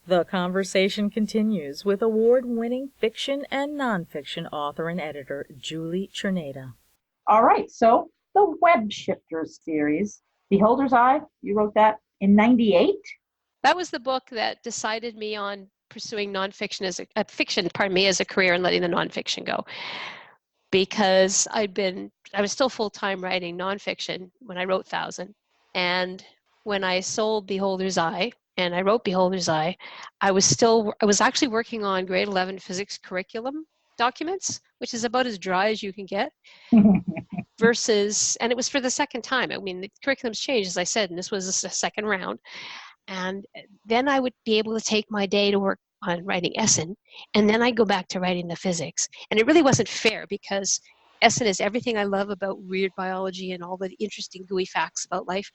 The conversation continues with award-winning fiction and nonfiction author and editor Julie Czerneda. All right, so the Web Shifters series, Beholder's Eye, you wrote that in 98? That was the book that decided me on pursuing nonfiction as as a career and letting the nonfiction go. Because I was still full-time writing nonfiction when I wrote 1,000. And when I sold Beholder's Eye and I wrote Beholder's Eye, I was actually working on grade 11 physics curriculum documents, which is about as dry as you can get. And it was for the second time. I mean, the curriculum's changed, as I said, and this was a second round. And then I would be able to take my day to work on writing Essen, and then I go back to writing the physics. And it really wasn't fair because Essen is everything I love about weird biology and all the interesting gooey facts about life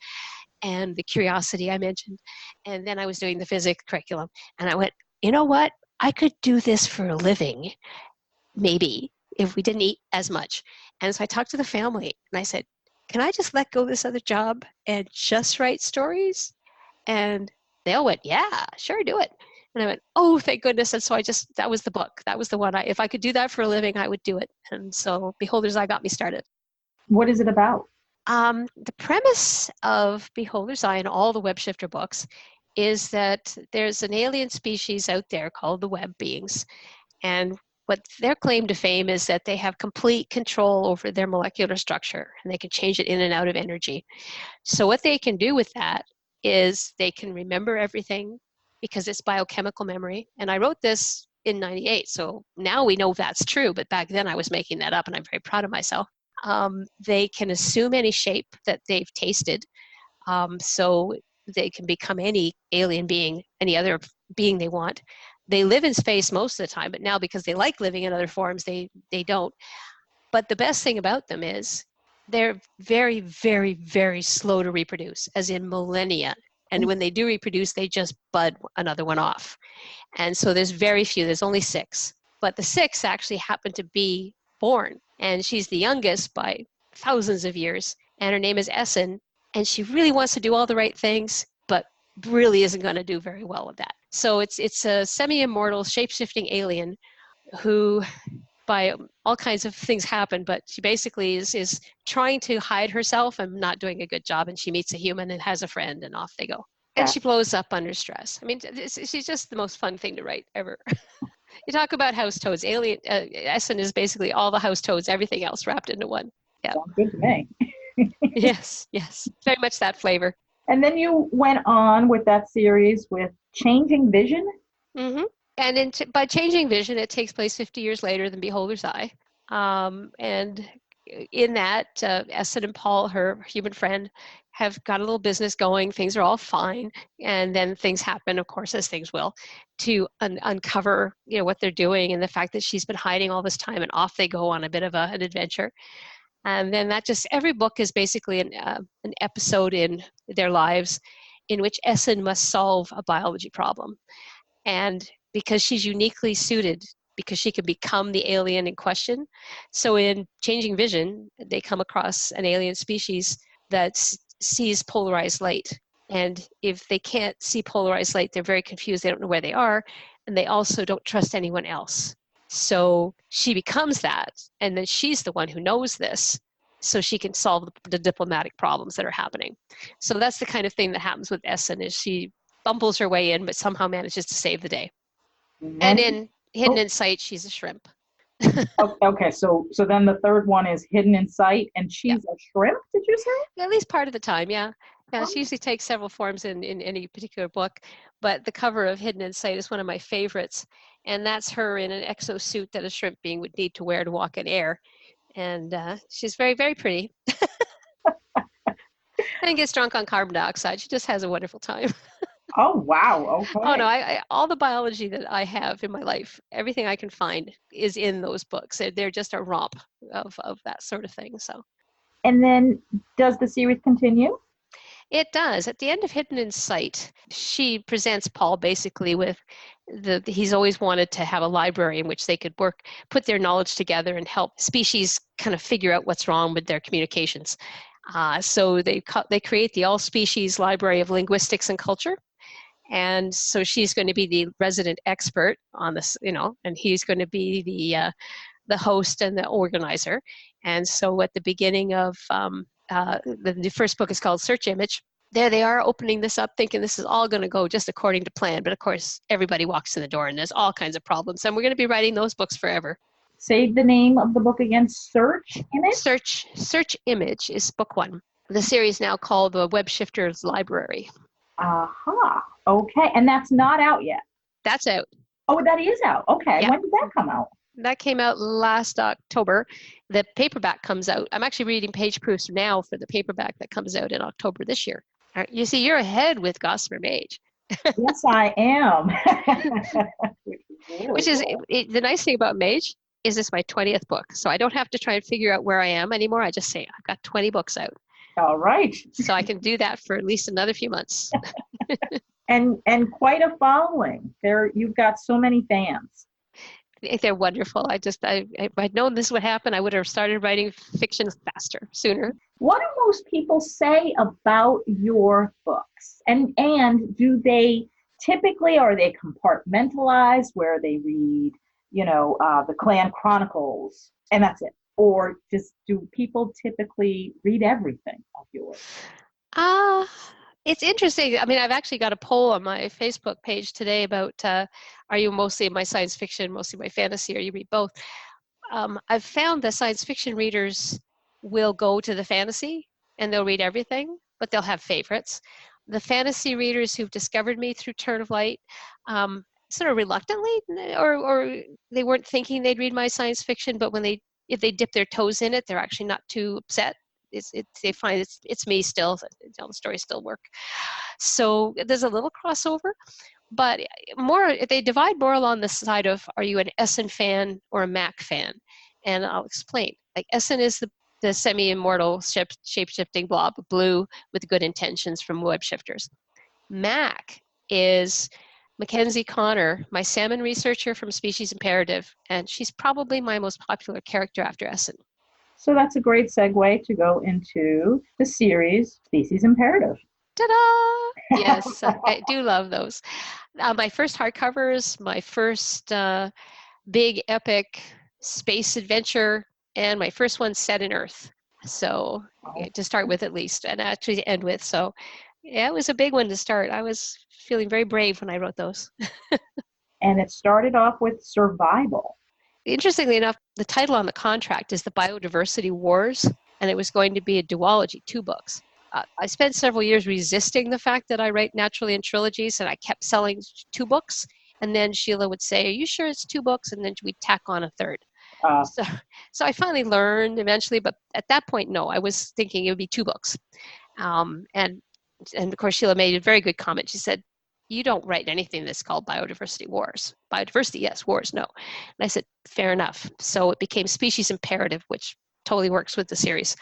and the curiosity I mentioned. And then I was doing the physics curriculum, and I went, you know what? I could do this for a living, maybe, if we didn't eat as much. And so I talked to the family, and I said, can I just let go of this other job and just write stories? And they all went, yeah, sure, do it. And I went, oh, thank goodness. And so that was the book. That was the one. If I could do that for a living, I would do it. And so Beholder's Eye got me started. What is it about? The premise of Beholder's Eye and all the Web Shifter books is that there's an alien species out there called the web beings. And what their claim to fame is that they have complete control over their molecular structure, and they can change it in and out of energy. So what they can do with that is they can remember everything because it's biochemical memory. And I wrote this in 98, so now we know that's true, but back then I was making that up, and I'm very proud of myself. They can assume any shape that they've tasted, so they can become any alien being, any other being they want. They live in space most of the time, but now because they like living in other forms, they don't. But the best thing about them is they're very, very, very slow to reproduce, as in millennia. And when they do reproduce, they just bud another one off. And so there's very few, there's only 6. But the 6 actually happen to be born. And she's the youngest by thousands of years. And her name is Essen. And she really wants to do all the right things, but really isn't going to do very well with that. So it's a semi-immortal, shape-shifting alien who, by all kinds of things happen, but she basically is trying to hide herself and not doing a good job, and she meets a human and has a friend, and off they go. And she blows up under stress. I mean, she's just the most fun thing to write ever. You talk about house toads. Essen is basically all the house toads, everything else wrapped into one. Yeah. Sounds good to me. Yes, very much that flavor. And then you went on with that series with Changing Vision. Mm-hmm. And by Changing Vision, it takes place 50 years later than Beholder's Eye. And in that, Essen and Paul, her human friend, have got a little business going. Things are all fine. And then things happen, of course, as things will, to uncover what they're doing and the fact that she's been hiding all this time, and off they go on a bit of an adventure. And then every book is basically an episode in their lives in which Essen must solve a biology problem. And because she's uniquely suited, because she can become the alien in question. So in Changing Vision, they come across an alien species that sees polarized light. And if they can't see polarized light, they're very confused. They don't know where they are. And they also don't trust anyone else. So she becomes that. And then she's the one who knows this, so she can solve the diplomatic problems that are happening. So that's the kind of thing that happens with Essen, is she bumbles her way in, but somehow manages to save the day. And in Hidden in Sight, she's a shrimp. Okay, so then the third one is Hidden in Sight, and she's a shrimp, did you say? At least part of the time, yeah. Yeah, she usually takes several forms in any particular book, but the cover of Hidden in Sight is one of my favorites, and that's her in an exosuit that a shrimp being would need to wear to walk in air. And she's very, very pretty. And gets drunk on carbon dioxide. She just has a wonderful time. Oh, wow. Okay. Oh, no, I all the biology that I have in my life, everything I can find is in those books. They're just a romp of that sort of thing. So. And then does the series continue? It does. At the end of Hidden in Sight, she presents Paul basically with he's always wanted to have a library in which they could put their knowledge together and help species kind of figure out what's wrong with their communications. So they create the All Species Library of Linguistics and Culture. And so she's going to be the resident expert on this, and he's going to be the host and the organizer. And so at the beginning of the first book is called Search Image. There they are opening this up thinking this is all going to go just according to plan. But of course, everybody walks in the door and there's all kinds of problems. And we're going to be writing those books forever. Say the name of the book again, Search Image? Search Image is book 1. The series now called the Web Shifters Library. Aha. Okay. And that's not out yet? That's out. Oh, that is out. Okay. Yeah. When did that come out? That came out last October. The paperback comes out. I'm actually reading page proofs now for the paperback that comes out in October this year. You see, you're ahead with Gossamer Mage. Yes, I am. Which is the nice thing about Mage is it's my 20th book. So I don't have to try and figure out where I am anymore. I just say, I've got 20 books out. All right. So I can do that for at least another few months. And quite a following. You've got so many fans. They're wonderful. If I'd known this would happen, I would have started writing fiction sooner. What do most people say about your books? And do they typically, are they compartmentalized where they read, the Clan Chronicles and that's it? Or just do people typically read everything of yours? It's interesting. I mean, I've actually got a poll on my Facebook page today about are you mostly my science fiction, mostly my fantasy, or you read both? I've found that science fiction readers will go to the fantasy and they'll read everything, but they'll have favorites. The fantasy readers who've discovered me through Turn of Light, sort of reluctantly, or they weren't thinking they'd read my science fiction, but if they dip their toes in it, they're actually not too upset. They find it's me still, the stories still work. So there's a little crossover, but they divide more along the side of, are you an Essen fan or a Mac fan? And I'll explain. Like Essen is the semi-immortal shape-shifting blob of blue with good intentions from web shifters. Mac is Mackenzie Connor, my salmon researcher from Species Imperative, and she's probably my most popular character after Essen. So that's a great segue to go into the series Species Imperative. Ta-da! Yes, I do love those. My first hardcovers, my first big epic space adventure, and my first one set in Earth. So to start with at least, and actually to end with. So yeah, it was a big one to start. I was feeling very brave when I wrote those. And it started off with survival. Interestingly enough, the title on the contract is the Biodiversity Wars, and it was going to be a duology, 2 books. I spent several years resisting the fact that I write naturally in trilogies, and I kept selling 2 books, and then Sheila would say, are you sure it's 2 books? And then we'd tack on a third. So I finally learned eventually, but at that point, no, I was thinking it would be 2 books. And of course, Sheila made a very good comment. She said, you don't write anything that's called Biodiversity Wars. Biodiversity, yes, wars, no. And I said, fair enough. So it became Species Imperative, which totally works with the series.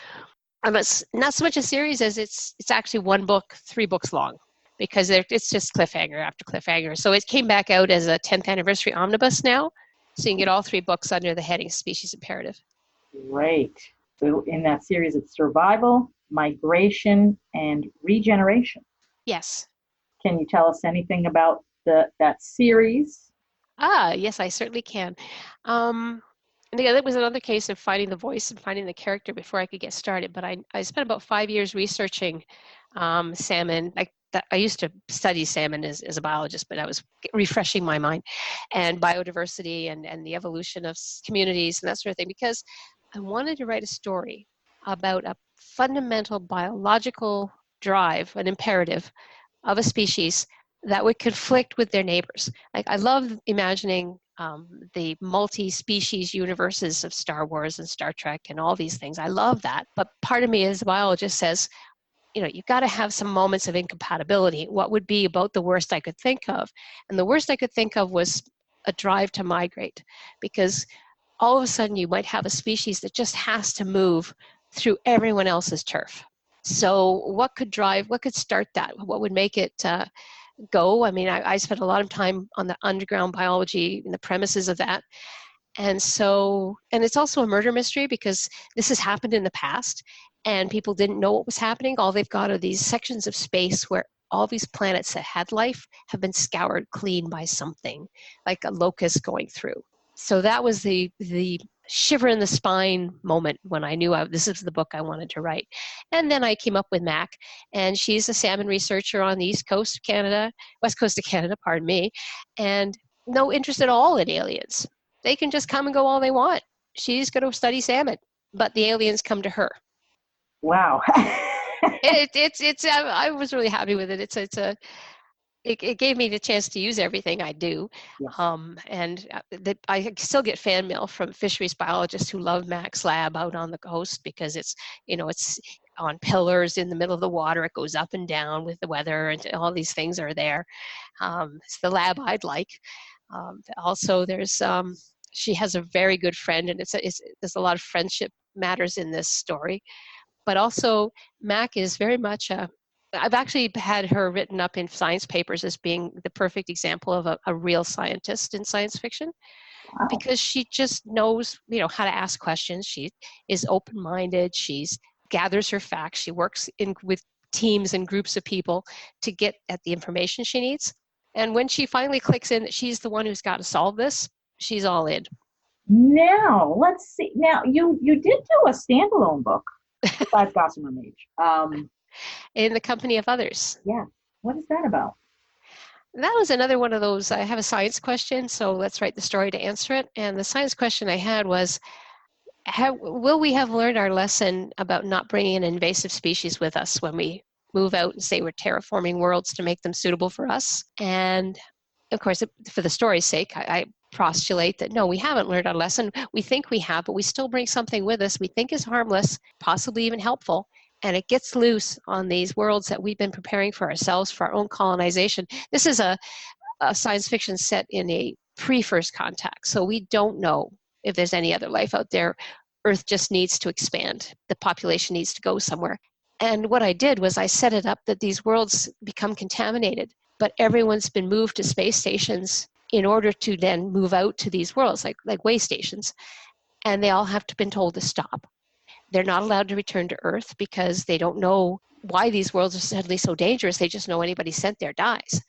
It's not so much a series as it's actually 1 book, 3 books long, because it's just cliffhanger after cliffhanger. So it came back out as a 10th anniversary omnibus now. So you can get all 3 books under the heading Species Imperative. Great. So in that series, it's survival, migration, and regeneration. Yes. Can you tell us anything about that series? Yes, I certainly can. And again, that was another case of finding the voice and finding the character before I could get started. But I spent about 5 years researching salmon. I used to study salmon as a biologist, but I was refreshing my mind, and biodiversity and the evolution of communities and that sort of thing, because I wanted to write a story about a fundamental biological drive, an imperative of a species that would conflict with their neighbors. Like, I love imagining the multi-species universes of Star Wars and Star Trek and all these things. I love that. But part of me as a biologist says, you've got to have some moments of incompatibility. What would be about the worst I could think of? And the worst I could think of was a drive to migrate, because all of a sudden you might have a species that just has to move through everyone else's turf. So what could start that? What would make it go? I mean, I spent a lot of time on the underground biology and the premises of that. And it's also a murder mystery, because this has happened in the past and people didn't know what was happening. All they've got are these sections of space where all these planets that had life have been scoured clean by something, like a locust going through. So that was the shiver in the spine moment when I knew this is the book I wanted to write. And then I came up with Mac, and she's a salmon researcher on the East Coast of Canada, West Coast of Canada, pardon me, and no interest at all in aliens. They can just come and go all they want. She's going to study salmon, but the aliens come to her. Wow. I was really happy with it. It gave me the chance to use everything I do. Yes. I still get fan mail from fisheries biologists who love Mac's lab out on the coast because it's on pillars in the middle of the water. It goes up and down with the weather, and all these things are there. It's the lab I'd like. Also, she has a very good friend, and there's a lot of friendship matters in this story. But also, Mac is very much I've actually had her written up in science papers as being the perfect example of a real scientist in science fiction. Wow. Because she just knows, how to ask questions. She is open-minded. She gathers her facts. She works with teams and groups of people to get at the information she needs. And when she finally clicks in that she's the one who's got to solve this, she's all in. Now, let's see. Now, you did do a standalone book besides Gossamer Mage. In the company of others. Yeah. What is that about? That was another one of those, I have a science question, so let's write the story to answer it. And the science question I had was, will we have learned our lesson about not bringing an invasive species with us when we move out and say we're terraforming worlds to make them suitable for us? And of course, for the story's sake, I postulate that no, we haven't learned our lesson. We think we have, but we still bring something with us we think is harmless, possibly even helpful. And it gets loose on these worlds that we've been preparing for ourselves, for our own colonization. This is a science fiction set in a pre-first contact, so we don't know if there's any other life out there. Earth just needs to expand. The population needs to go somewhere. And what I did was I set it up that these worlds become contaminated, but everyone's been moved to space stations in order to then move out to these worlds, like way stations. And they all have been told to stop. They're not allowed to return to Earth because they don't know why these worlds are suddenly so dangerous. They just know anybody sent there dies.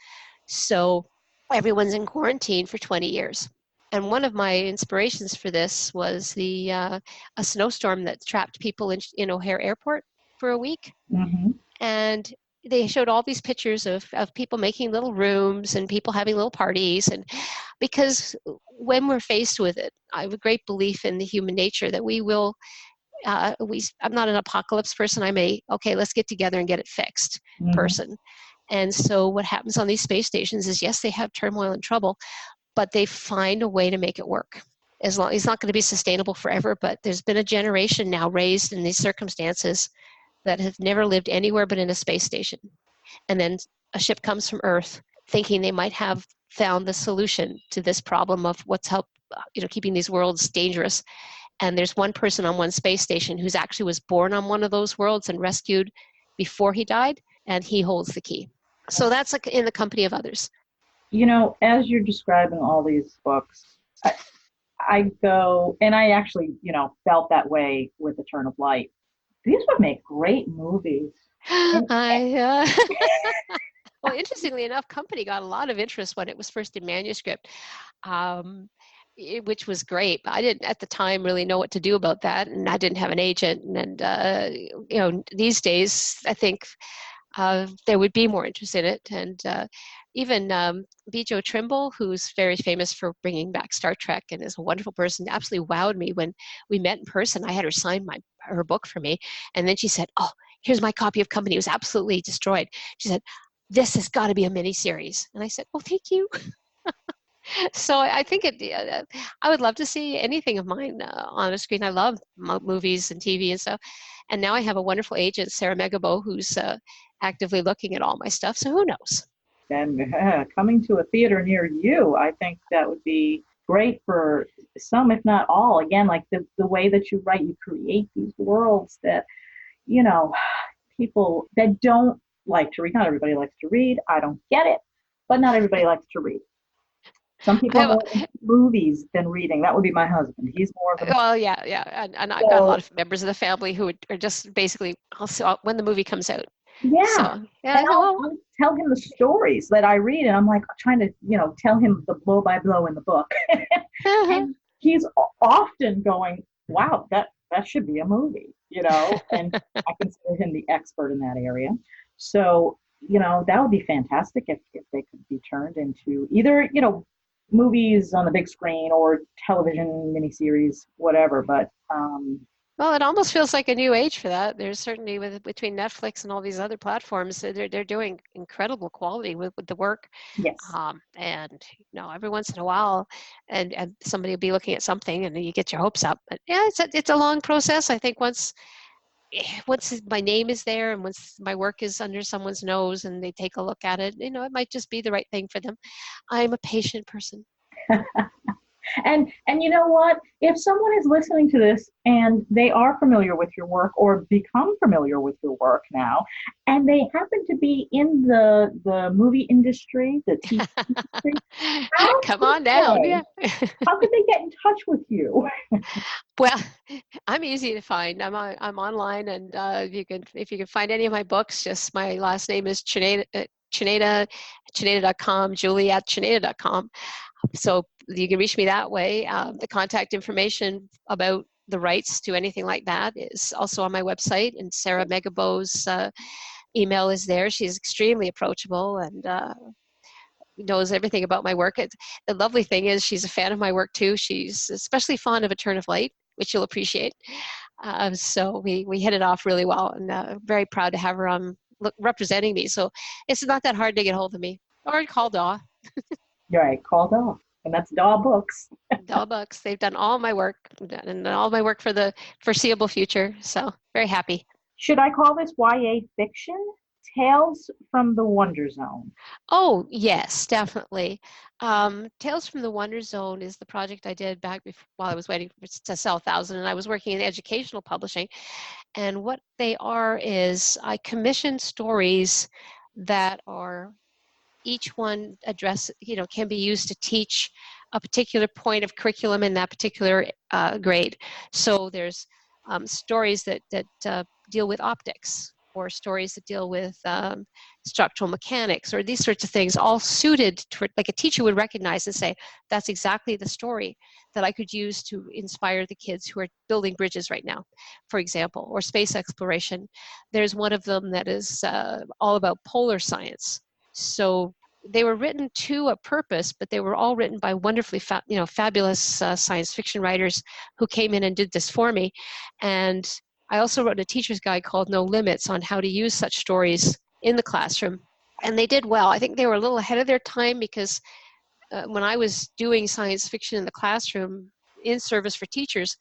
So everyone's in quarantine for 20 years. And one of my inspirations for this was a snowstorm that trapped people in O'Hare Airport for a week. Mm-hmm. And they showed all these pictures of people making little rooms and people having little parties. And because when we're faced with it, I have a great belief in the human nature that we will I'm not an apocalypse person. I'm let's get together and get it fixed person. And so what happens on these space stations is, yes, they have turmoil and trouble, but they find a way to make it work. As long it's not going to be sustainable forever, but there's been a generation now raised in these circumstances that have never lived anywhere but in a space station. And then a ship comes from Earth thinking they might have found the solution to this problem of what's keeping these worlds dangerous. And there's one person on one space station who's actually was born on one of those worlds and rescued before he died, and he holds the key. So that's like in the company of others. As you're describing all these books, I go, and I actually, felt that way with Eternal Light. These would make great movies. Well, interestingly enough, Company got a lot of interest when it was first in manuscript. Which was great. But I didn't at the time really know what to do about that, and I didn't have an agent. And these days, I think there would be more interest in it. And even Bijo Trimble, who's very famous for bringing back Star Trek and is a wonderful person, absolutely wowed me when we met in person. I had her sign her book for me, and then she said, "Oh, here's my copy of Company. It was absolutely destroyed." She said, "This has got to be a miniseries." And I said, "Oh, thank you." So I think I would love to see anything of mine on a screen. I love movies and TV and stuff. And now I have a wonderful agent, Sarah Megabo, who's actively looking at all my stuff. So who knows? And coming to a theater near you, I think that would be great for some, if not all. Again, like the way that you write, you create these worlds that, people that don't like to read. Not everybody likes to read. I don't get it, but not everybody likes to read. Some people more into movies than reading. That would be my husband. He's more of a... Well, yeah. And I've got a lot of members of the family who are just basically, also, when the movie comes out, Yeah. So, yeah, And I'll tell him the stories that I read, and I'm like trying to, tell him the blow by blow in the book. And he's often going, wow, that should be a movie, and I consider him the expert in that area. So, that would be fantastic if they could be turned into either, movies on the big screen or television miniseries, whatever. But well, it almost feels like a new age for that. There's certainly between Netflix and all these other platforms, they're doing incredible quality with the work. yes. And every once in a while, and somebody will be looking at something, and you get your hopes up. But yeah, it's a long process. I think once my name is there, and once my work is under someone's nose, and they take a look at it, it might just be the right thing for them. I'm a patient person. And you know what? If someone is listening to this and they are familiar with your work or become familiar with your work now, and they happen to be in the movie industry, the TV industry, come on down. Yeah. How could they get in touch with you? Well, I'm easy to find. I'm online, and if you can find any of my books, just my last name is Czerneda, Czerneda.com, Julie@Czerneda.com. So you can reach me that way. The contact information about the rights to anything like that is also on my website, and Sarah Megabo's email is there. She's extremely approachable and knows everything about my work. The lovely thing is she's a fan of my work too. She's especially fond of A Turn of Light, which you'll appreciate. So we hit it off really well, and very proud to have her on representing me. So it's not that hard to get hold of me, or call Daw. Right, call Daw. And that's Daw Books. Daw Books. They've done all my work, and all my work for the foreseeable future. So very happy. Should I call this YA fiction? Tales from the Wonder Zone. Oh, yes, definitely. Tales from the Wonder Zone is the project I did back while I was waiting to sell 1,000, and I was working in educational publishing. And what they are is I commission stories that are each one can be used to teach a particular point of curriculum in that particular grade. So there's stories that deal with optics, or stories that deal with structural mechanics, or these sorts of things, all suited to, like a teacher would recognize and say, that's exactly the story that I could use to inspire the kids who are building bridges right now, for example, or space exploration. There's one of them that is all about polar science. So they were written to a purpose, but they were all written by wonderfully fabulous science fiction writers who came in and did this for me. And I also wrote a teacher's guide called No Limits on how to use such stories in the classroom. And they did well. I think they were a little ahead of their time, because when I was doing science fiction in the classroom in service for teachers,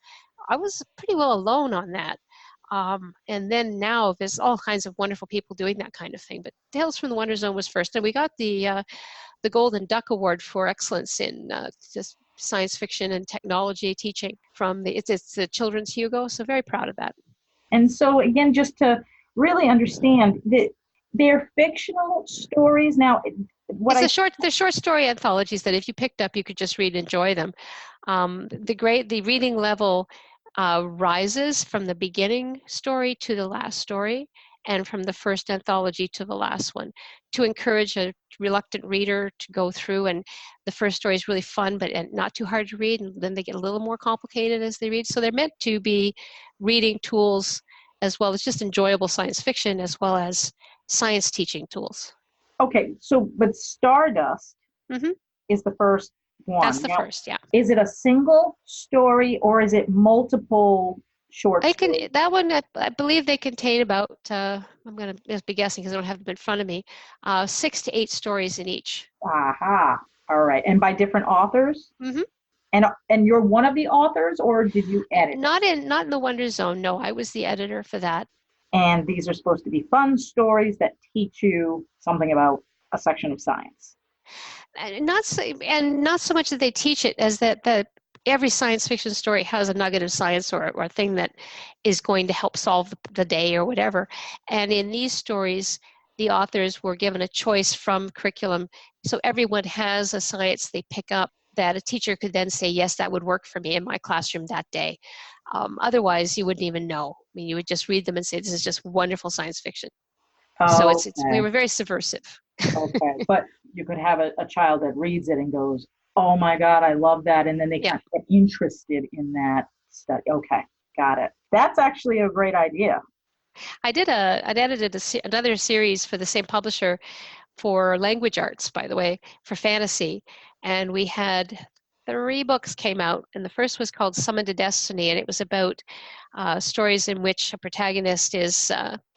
I was pretty well alone on that. And then now there's all kinds of wonderful people doing that kind of thing. But Tales from the Wonder Zone was first. And we got the Golden Duck Award for excellence in just science fiction and technology teaching from it's the Children's Hugo. So very proud of that. And so again, just to really understand that they're fictional stories. Now, they're short story anthologies that if you picked up, you could just read and enjoy them. The reading level rises from the beginning story to the last story, and from the first anthology to the last one, to encourage a reluctant reader to go through. And the first story is really fun, but not too hard to read, and then they get a little more complicated as they read. So they're meant to be reading tools as well as just enjoyable science fiction, as well as science teaching tools. Okay, but Stardust is the first one. That's the first, yeah. Is it a single story, or is it multiple short stories? That one, I believe they contain about, I'm going to just be guessing because I don't have them in front of me, 6 to 8 stories in each. Aha, all right. And by different authors? Mm-hmm. And you're one of the authors, or did you edit? Not in the Wonder Zone, no. I was the editor for that. And these are supposed to be fun stories that teach you something about a section of science. And not so much that they teach it as that every science fiction story has a nugget of science or a thing that is going to help solve the day or whatever. And in these stories, the authors were given a choice from curriculum. So everyone has a science they pick up that a teacher could then say, yes, that would work for me in my classroom that day. Otherwise, you wouldn't even know. I mean, you would just read them and say, this is just wonderful science fiction. So Oh, we okay. were very subversive. Okay. But you could have a child that reads it and goes, oh my God, I love that. And then they Yeah. kind of get interested in that study. Okay. Got it. That's actually a great idea. I edited another series for the same publisher for language arts, by the way, for fantasy. And we had 3 books came out, and the first was called Summon to Destiny, and it was about stories in which a protagonist is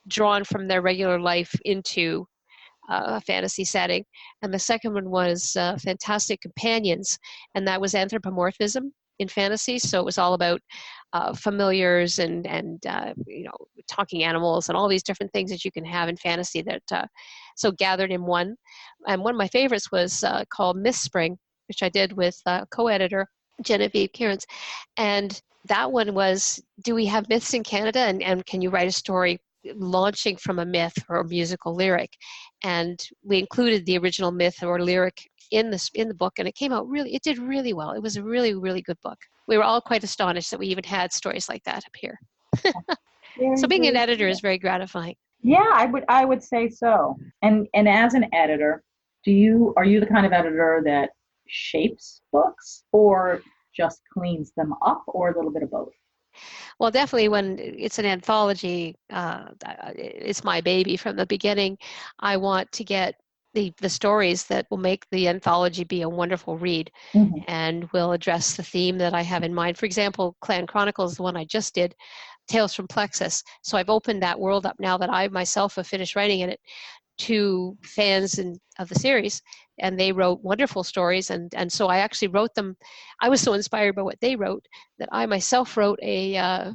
drawn from their regular life into a fantasy setting. And the second one was Fantastic Companions, and that was anthropomorphism in fantasy. So it was all about familiars and talking animals and all these different things that you can have in fantasy that so gathered in one. And one of my favorites was called Myth Spring, which I did with co-editor Jeanné Giddens. And that one was, do we have myths in Canada, and can you write a story launching from a myth or a musical lyric? And we included the original myth or lyric in the book, and it did really well. It was a really, really good book. We were all quite astonished that we even had stories like that up here. So Very, being an very editor is cool. very gratifying. Yeah, I would say so. And as an editor, are you the kind of editor that shapes books or just cleans them up or a little bit of both? Well, definitely when it's an anthology, it's my baby from the beginning. I want to get the stories that will make the anthology be a wonderful read Hmm. and will address the theme that I have in mind. For example, Clan Chronicles, the one I just did, Tales from Plexus. So I've opened that world up now that I myself have finished writing in it to fans of the series, and they wrote wonderful stories, and so I actually wrote them. I was so inspired by what they wrote that I myself wrote a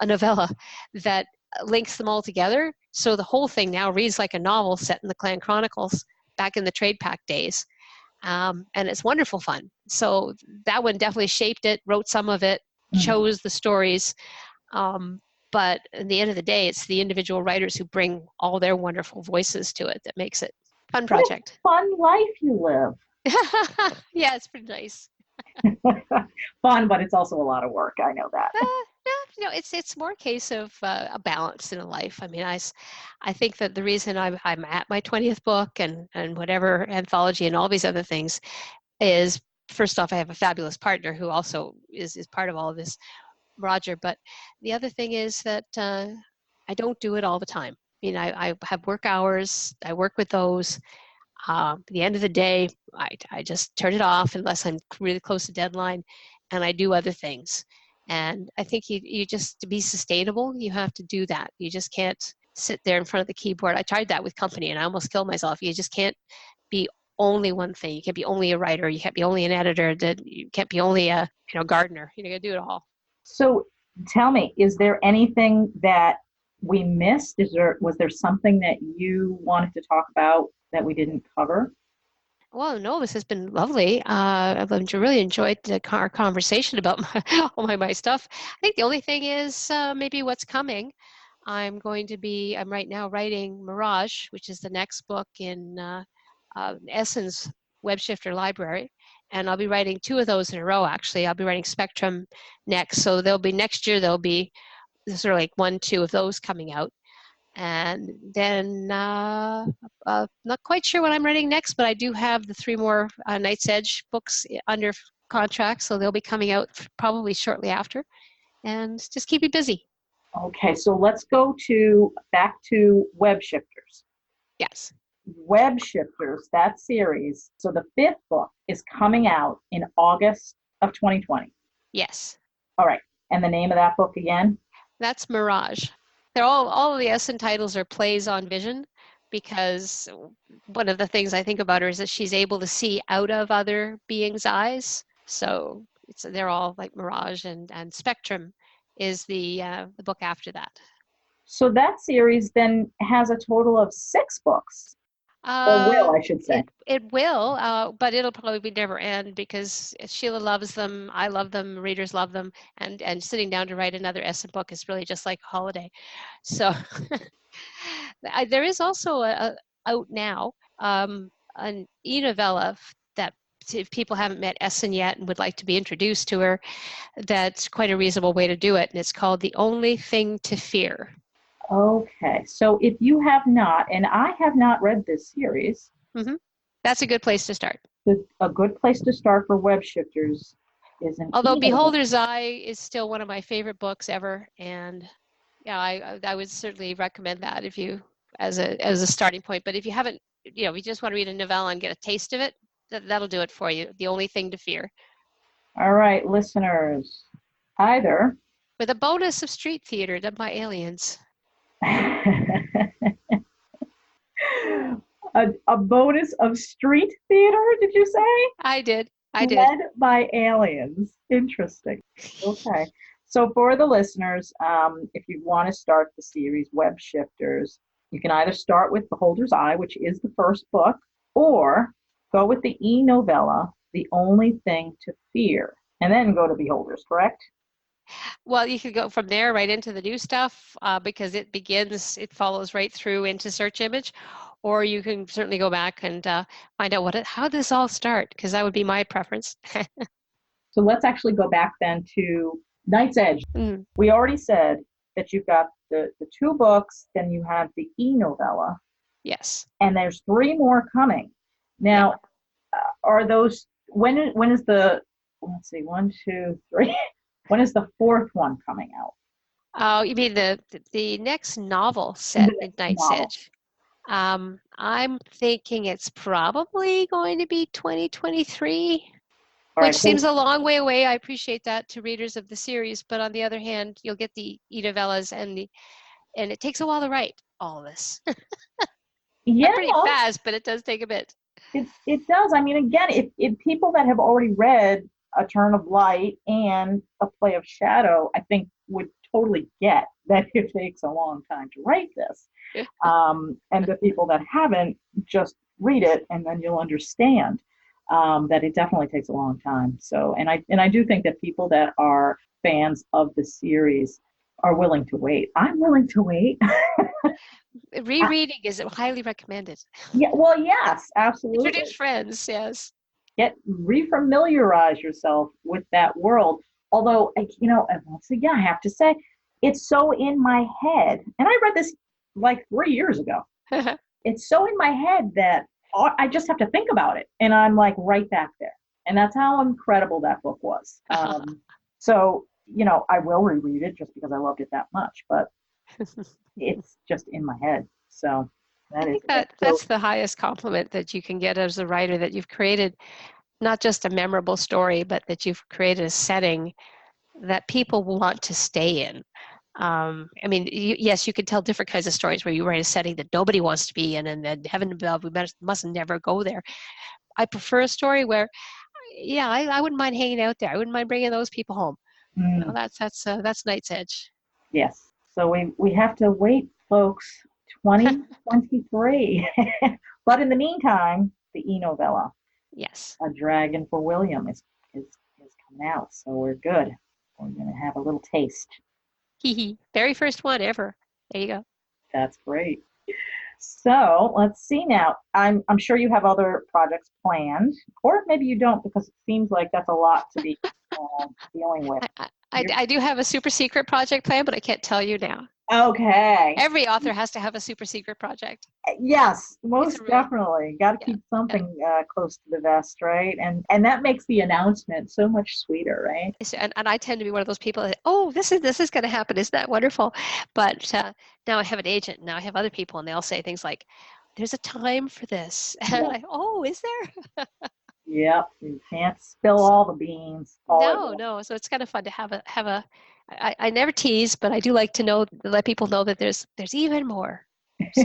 novella that links them all together. So the whole thing now reads like a novel set in the Clan Chronicles back in the trade pack days. And it's wonderful fun. So that one definitely shaped it, wrote some of it, Hmm. chose the stories. Um, but at the end of the day, it's the individual writers who bring all their wonderful voices to it that makes it a fun What a project. fun life you live. Yeah, it's pretty nice. Fun, but it's also a lot of work. I know that. No, it's more a case of a balance in a life. I mean, I think that the reason I'm at my 20th book and whatever anthology and all these other things is, first off, I have a fabulous partner who also is part of all of this, Roger. But the other thing is that I don't do it all the time. I mean, I have work hours. I work with those. At the end of the day, I just turn it off unless I'm really close to deadline, and I do other things. And I think you just, to be sustainable, you have to do that. You just can't sit there in front of the keyboard. I tried that with company, and I almost killed myself. You just can't be only one thing. You can't be only a writer. You can't be only an editor. You can't be only a gardener. You got to do it all. So tell me, is there anything that we missed? Was there something that you wanted to talk about that we didn't cover? Well, no, this has been lovely. Really enjoyed our conversation about all my stuff. I think the only thing is maybe what's coming. I'm right now writing Mirage, which is the next book in Essence Web Shifter Library. And I'll be writing 2 of those in a row, actually. I'll be writing Spectrum next. So next year, there'll be sort of like 1, 2 of those coming out. And then not quite sure what I'm writing next, but I do have the 3 more Night's Edge books under contract, so they'll be coming out probably shortly after. And just keep me busy. Okay, so let's go to back to Web Shifters. Yes. Web Shifters, that series. So the 5th book is coming out in August of 2020. Yes. All right. And the name of that book again? That's Mirage. They're all of the Essen titles are plays on vision, because one of the things I think about her is that she's able to see out of other beings' eyes. So they're all like Mirage, and Spectrum is the book after that. So that series then has a total of 6 books, or Uh, will, I should say. it will, but it'll probably never end because Sheila loves them, I love them, readers love them, and sitting down to write another Essen book is really just like a holiday. So there is also out now an e-novella that, if people haven't met Essen yet and would like to be introduced to her, that's quite a reasonable way to do it. And it's called The Only Thing to Fear. Okay, so if you have not, and I have not read this series, Hmm. That's a good place to start. a good place to start for web shifters is an Although e-novel. Beholder's Eye is still one of my favorite books ever, and yeah, I would certainly recommend that if you as a starting point. But if you haven't, if you just want to read a novella and get a taste of it, that'll do it for you. The only thing to fear, All right, listeners, either with a bonus of street theater done by aliens. a bonus of street theater, did you say? I did. I did. Led by aliens. Interesting. Okay. So for the listeners, if you want to start the series Web Shifters, you can either start with Beholder's Eye, which is the first book, or go with the e-novella, The Only Thing to Fear, and then go to Beholders, correct? Well, you could go from there right into the new stuff because it follows right through into search image, or you can certainly go back and find out how this all start, because that would be my preference. So let's actually go back then to Night's Edge. Mm, We already said that you've got the two books, then you have the e-novella, yes. and there's three more coming. Yeah. Now, are those, when is the, let's see, one, two, three, when is the fourth one coming out? Oh, you mean the next novel set The in Night's novel. Edge? I'm thinking it's probably going to be 2023, All which right, so seems a long way away. I appreciate that to readers of the series, but on the other hand, you'll get the e-novellas and it takes a while to write all of this. yeah, I'm pretty fast, but it does take a bit. it does. I mean, again, if people that have already read A Turn of Light and A Play of Shadow, I think would totally get that it takes a long time to write this. And the people that haven't, just read it and then you'll understand that it definitely takes a long time. So, and I do think that people that are fans of the series are willing to wait. I'm willing to wait. Rereading is highly recommended. Yeah, well, yes, absolutely. Introduce friends, yes. Get refamiliarize yourself with that world. Although, once again, I have to say, it's so in my head, and I read this like 3 years ago. It's so in my head that I just have to think about it, and I'm like right back there. And that's how incredible that book was. So, I will reread it just because I loved it that much, but it's just in my head. So I that is think that's the highest compliment that you can get as a writer, that you've created not just a memorable story, but that you've created a setting that people want to stay in. I mean, yes, you can tell different kinds of stories where you write a setting that nobody wants to be in, and then heaven above, we must never go there. I prefer a story where, yeah, I wouldn't mind hanging out there. I wouldn't mind bringing those people home. That's Night's Edge. Yes. So we have to wait, folks, 2023. But in the meantime, the e-novella, Yes. A Dragon for William, is coming out. So we're good. We're going to have a little taste. Very first one ever. There you go. That's great. So let's see now. I'm sure you have other projects planned, or maybe you don't, because it seems like that's a lot to be dealing with. I do have a super secret project plan, but I can't tell you now. Okay. Every author has to have a super secret project. Yes, most definitely. Got to keep something close to the vest, right? And that makes the announcement so much sweeter, right? And I tend to be one of those people that, oh, this is going to happen. Isn't that wonderful? But now I have an agent. Now I have other people, and they'll say things like, "There's a time for this." And I'm like, oh, is there? Yep, you can't spill all the beans. No. So it's kind of fun to have a. I never tease, but I do like to let people know that there's even more. So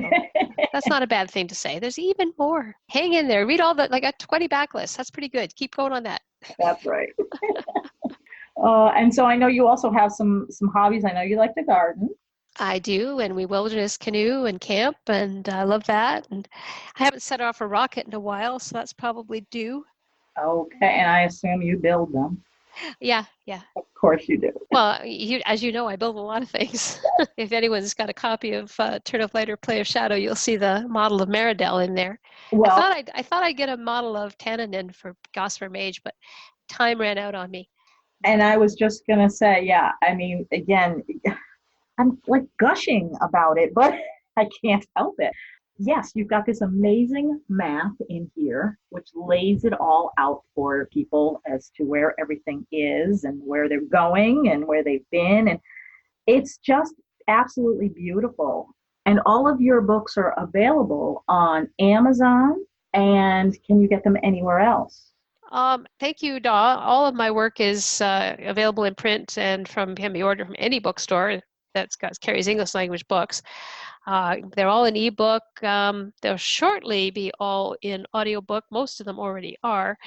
that's not a bad thing to say. There's even more. Hang in there. Read all like a 20 backlist. That's pretty good. Keep going on that. That's right. And so I know you also have some hobbies. I know you like to garden. I do, and we wilderness canoe and camp, and I love that. And I haven't set off a rocket in a while, so that's probably due. Okay, and I assume you build them. Yeah. Of course you do. Well, as you know, I build a lot of things. If anyone's got a copy of Turn of Light or Play of Shadow, you'll see the model of Meridell in there. Well, I thought I'd get a model of Tananin for Gossamer Mage, but time ran out on me. And I was just going to say, yeah, I mean, again, I'm like gushing about it, but I can't help it. Yes, you've got this amazing map in here, which lays it all out for people as to where everything is and where they're going and where they've been. And it's just absolutely beautiful. And all of your books are available on Amazon. And can you get them anywhere else? Thank you, Daw. All of my work is available in print and can be ordered from any bookstore carries English language books. They're all in ebook. They'll shortly be all in audiobook. Most of them already are.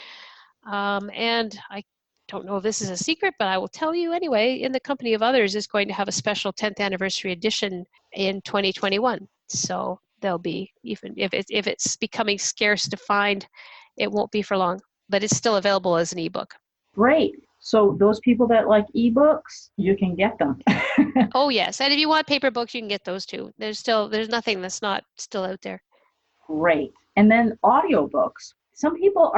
And I don't know if this is a secret, but I will tell you anyway, In the Company of Others is going to have a special 10th anniversary edition in 2021. So there'll be, even if it's becoming scarce to find, it won't be for long, but it's still available as an ebook. Great. So those people that like ebooks, you can get them. Oh yes, and if you want paper books, you can get those too. There's nothing that's not still out there. Great. And then audiobooks. Some people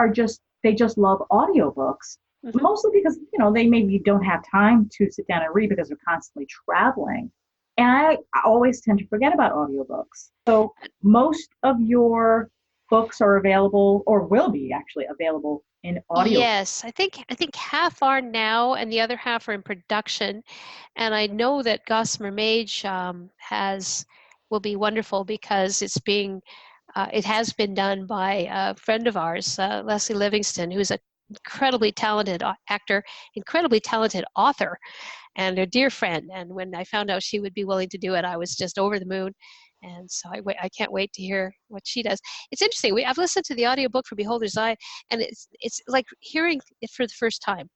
they just love audiobooks, mostly because, they maybe don't have time to sit down and read because they're constantly traveling. And I always tend to forget about audiobooks. So most of your books are available, or will be actually available in audio. Yes, I think half are now, and the other half are in production. And I know that Gossamer Mage will be wonderful because it has been done by a friend of ours, Leslie Livingston, who's an incredibly talented actor, incredibly talented author, and a dear friend. And when I found out she would be willing to do it, I was just over the moon. And so I can't wait to hear what she does. It's interesting. I've listened to the audiobook for Beholder's Eye, and it's like hearing it for the first time.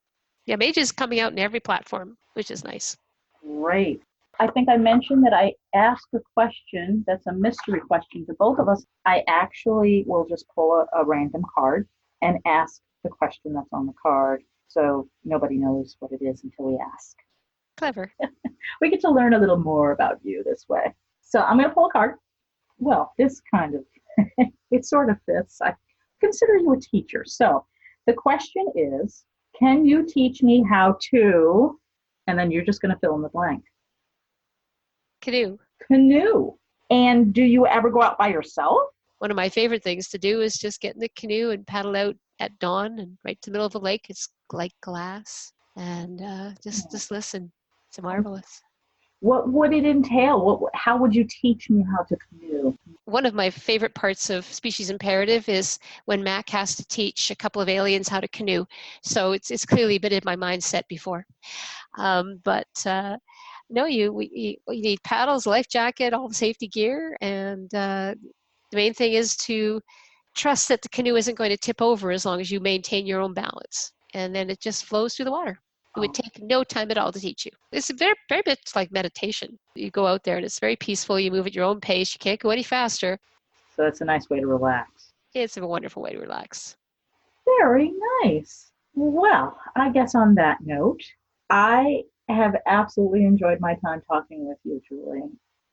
Yeah, Mage is coming out in every platform, which is nice. Great. I think I mentioned that I asked a question that's a mystery question to both of us. I actually will just pull a random card and ask the question that's on the card. So nobody knows what it is until we ask. Clever. We get to learn a little more about you this way. So I'm going to pull a card. Well, this kind of, it sort of fits. I consider you a teacher. So the question is, can you teach me how to, and then you're just going to fill in the blank. Canoe. Canoe. And do you ever go out by yourself? One of my favorite things to do is just get in the canoe and paddle out at dawn and right to the middle of the lake. It's like glass, and just listen. It's marvelous. What would it entail? How would you teach me how to canoe? One of my favorite parts of Species Imperative is when Mac has to teach a couple of aliens how to canoe. So it's clearly been in my mindset before. No, you need paddles, life jacket, all the safety gear, and the main thing is to trust that the canoe isn't going to tip over as long as you maintain your own balance. And then it just flows through the water. It would take no time at all to teach you. It's very, very much like meditation. You go out there and it's very peaceful. You move at your own pace. You can't go any faster. So it's a nice way to relax. It's a wonderful way to relax. Very nice. Well, I guess on that note, I have absolutely enjoyed my time talking with you, Julie.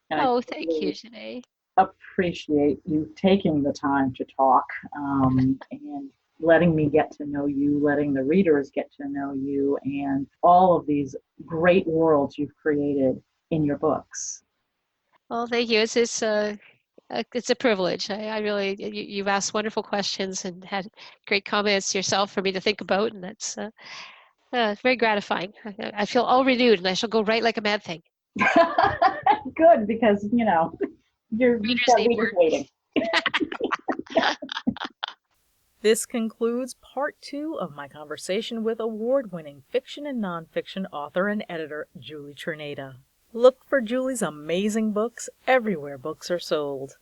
And thank you, Jeanné. Appreciate you taking the time to talk and letting me get to know you, letting the readers get to know you, and all of these great worlds you've created in your books. Well, thank you. It's a privilege. I really, you've asked wonderful questions and had great comments yourself for me to think about, and that's very gratifying. I feel all renewed, and I shall go write like a mad thing. Good, because you're readers waiting. This concludes part 2 of my conversation with award-winning fiction and nonfiction author and editor Julie Czerneda. Look for Julie's amazing books everywhere books are sold.